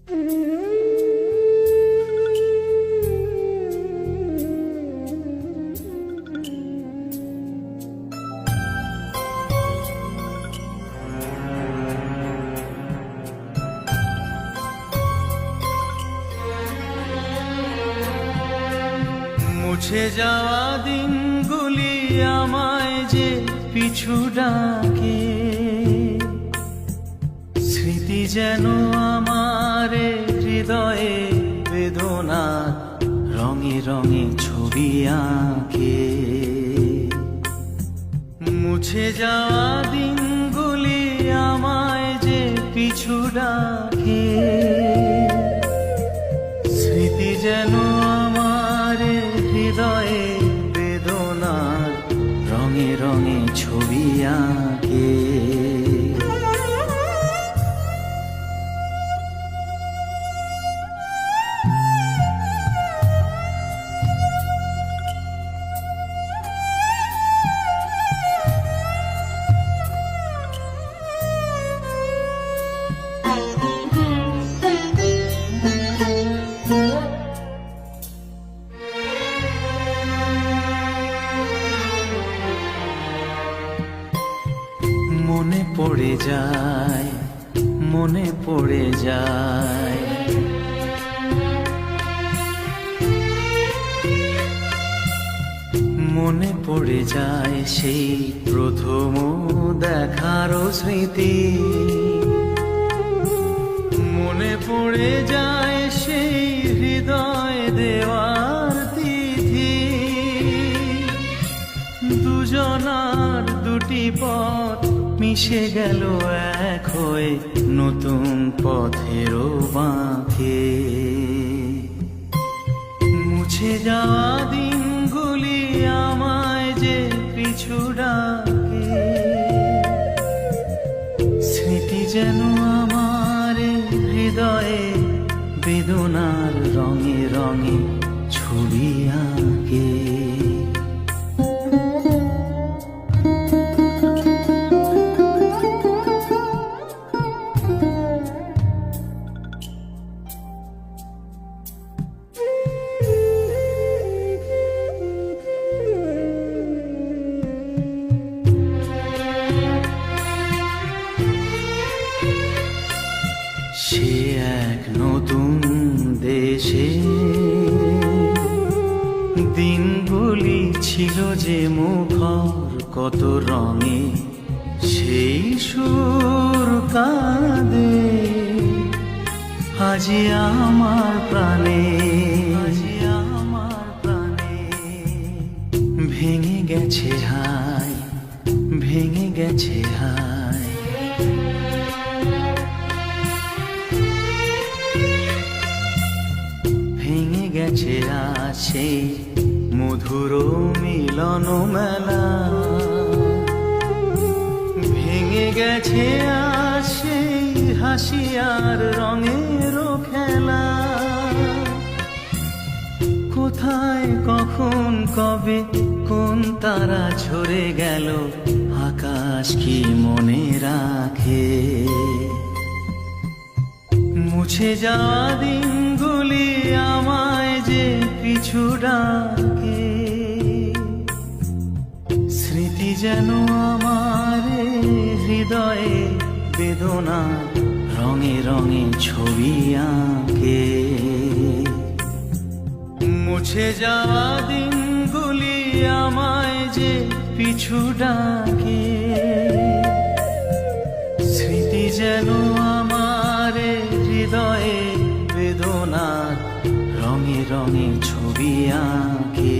মুছে যাওয়া দিনগুলি আমায় যে পিছু ডাকে, স্মৃতি যেন আমার হৃদয়ে বেদনা রঙে রঙে ছবি আঁকে। মুছে যাওয়া দিনগুলি আমায় যে পিছু ডাকে, স্মৃতি যেন আমার হৃদয়ে বেদনার রঙে রঙে ছবি আঁকে। মনে পড়ে যায়, মনে পড়ে যায়, মনে পড়ে যায় সেই প্রথম দেখার স্মৃতি। মনে পড়ে যায় সেই হৃদয় দেওয়ার তিথি। দুজনার দুটি পথ মিশে গেল এক হয়ে নতুন পথেরও বাঁকে। মুছে যাওয়া দিনগুলি আমায় যে পিছু ডাকে, স্মৃতি যেন আমার হৃদয়ে বেদনার রঙে রঙে ছবি আঁকে। সে এক নতুন দেশে দিনগুলি ছিল যে মুখর কত রঙে, সেই সুর কাঁদে আজি আমার প্রাণে, আজি আমার প্রাণে। ভেঙে গেছে হায়, ভেঙে গেছে হায়, ভেঙে গেছে আছে মধুর মিলন মেলা। ভেঙে গেছে আসে হাসি আর রঙের খেলা। কোথায় কখন কবে কোন তারা ঝরে গেল, আকাশ কি মনে রাখে। মুছে যাওয়া দিনগুলি আমায় যে পিছু ডাকে, স্মৃতি যেন আমার হৃদয়ে বেদনা রঙে রঙে ছবি আঁকে। মুছে যাওয়া দিনগুলি আমায় যে পিছু ডাকে, স্মৃতি যেন আমার হৃদয়ে বেদনার রঙে রঙে ছবি আঁকে।